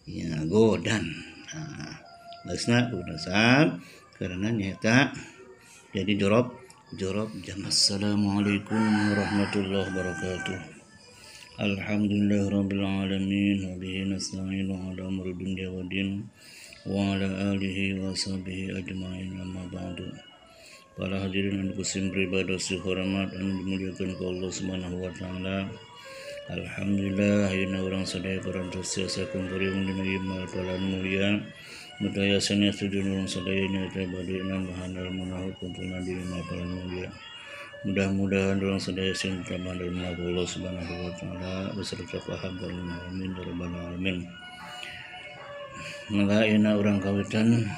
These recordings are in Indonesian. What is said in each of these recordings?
ya godan. Balasna kudu nasab karena nyata jadi jorob jam. Assalamualaikum warahmatullahi wabarakatuh. Alhamdulillahirabbil alamin wa bihi nasta'inu ala umuri dunya waddin wa ala alihi wa sahbihi ajmain, amma ba'du. Para hadirin yang kusim beribadah hormat dan dimuliakan ke Allah Subhanahu wa taala. Alhamdulillah ayeuna urang sadaya parantos asa kumpulung dina ieu palan mulia mudaya sanya sedulur urang sadaya nyaeta bade nambahan almanah kumpulna di palan mulia. Mudah-mudahan orang sadaya sing tamandan Allah Subhanahu wa taala beserta paham dan amin ya rabbal alamin. Maka ina urang kawitan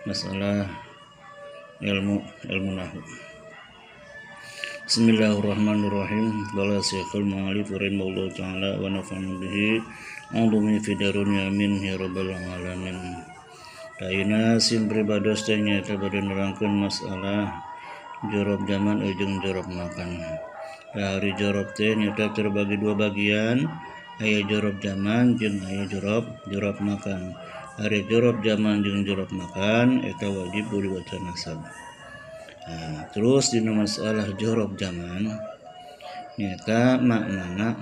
masalah ilmu nahwu. Bismillahirrahmanirrahim. Qala Syekhul Mu'allif rahimahullah taala wa nafa'ana bihi alumi fi darunya amin ya rabbal alamin. Daina sim pribados teh nyaeta bade nerangkeun masalah jorob zaman jeung jorob makan. Hari jorob teh nyata terbagi dua bagian, aya jorob zaman jeung aya jorob makan. Hari jorob zaman jeung jorob makan eta wajib diwaca nasab. Terus dina masalah jorob zaman nyata makna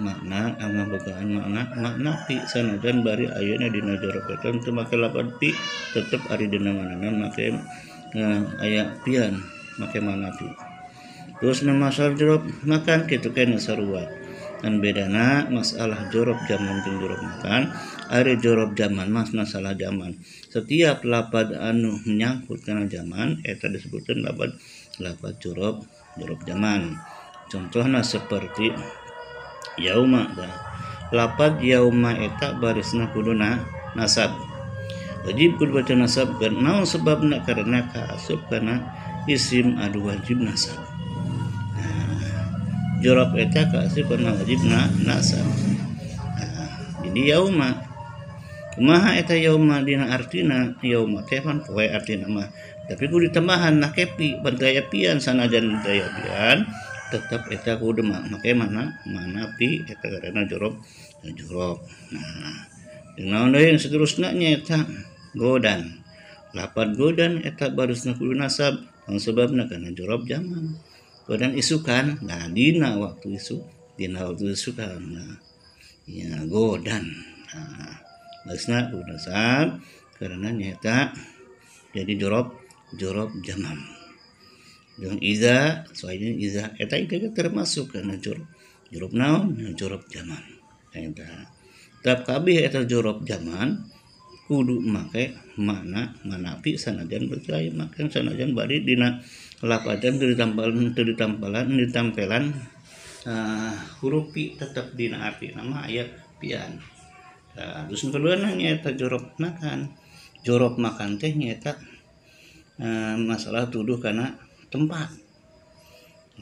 bogaan makna pi sanajan bari ayeuna dina jorob eta teu make lapan pi tetep ari dina manana make aya pian make manapi. Terus masalah jorob makan kitu kene sarua. Dan bedana masalah jorob zaman jeung jorob makan, ari jorob zaman mas masalah zaman. Setiap lapad anu menyangkut kana zaman eta disebutkeun lapad jorob zaman. Contohna seperti yauma. Lapad yauma eta barisna kuduna nasab. Wajib kudu baca nasab naon sebabna karena kaasup kana isim adu wajib nasab. Jorob eta kaasup kana wajib nasab. Jadi yauma kumaha eta yauma dina artina yauma teh pan poe artina mah tapi kudu ditambahan na kepi bantaya pian sanajan daya pian tetap eta kudu make mana pi eta karena jorob. Naon deui saterusna nyaeta godan. Lapad godan eta barusna kudu nasab sebabna kana jorob zaman. Godan isukan, nah dina waktu isukan. Ya godan. Barusna kudu nasab karena nyata jadi jorob zaman. Dengan iza, soalnya iza eta termasuk kana jorob naon? Jorob zaman. Eta. Tapi kabeh eta jorob zaman kudu make manapi sanajan percaya makan sanajan bari dina lapadan teu ditampelan huruf pi tetep dina arti nama aya pian. Terus kedua nyaeta jorob makan teh nyaeta masalah tuduh kana tempat.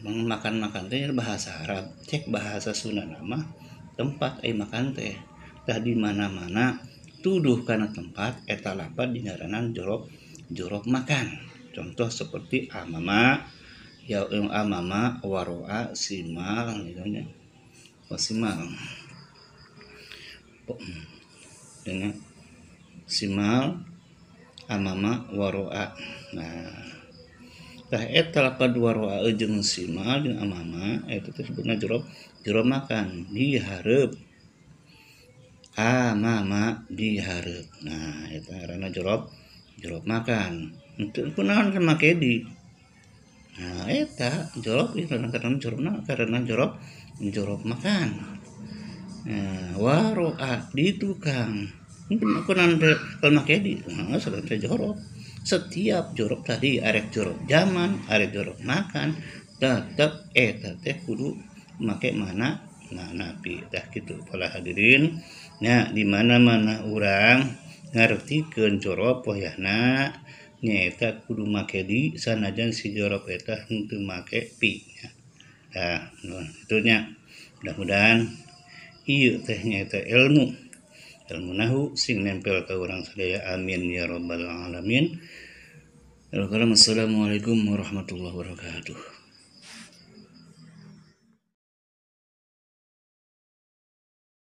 Makan teh bahasa Arab, cek bahasa Sunda nama tempat makan teh. Tah di mana-mana tuduh kana tempat eta lapad dingaranan jorob makan. Contoh seperti amama waroa simal gitu simal dengan simal amama waroa. Nah tah eta lapad waroa jeung simal jeung amama eta teh disebutna jorob makan dihareup. Mama dihareup. Nah eta ngaranna jorob makan. Henteu kunaon make di. Nah eta jorob karena jorob makan. Waroa di tukang. Henteu kunaon kalau make di. Nah sareng jorob. Setiap jorob tadi arek jorob zaman, arek jorob makan, tetep eta teh kudu make mana pi tah kitu para hadirin. Nya di mana-mana urang ngartikeun jorob poyahna nyaeta kudu make di sanajan si jorob eta henteu make pi. Nah, itu nya. Mudah-mudahan ieu teh nyaeta ilmu nahwu sing nempel ka urang sadaya. Amin ya rabbal alamin. Assalamualaikum warahmatullahi wabarakatuh.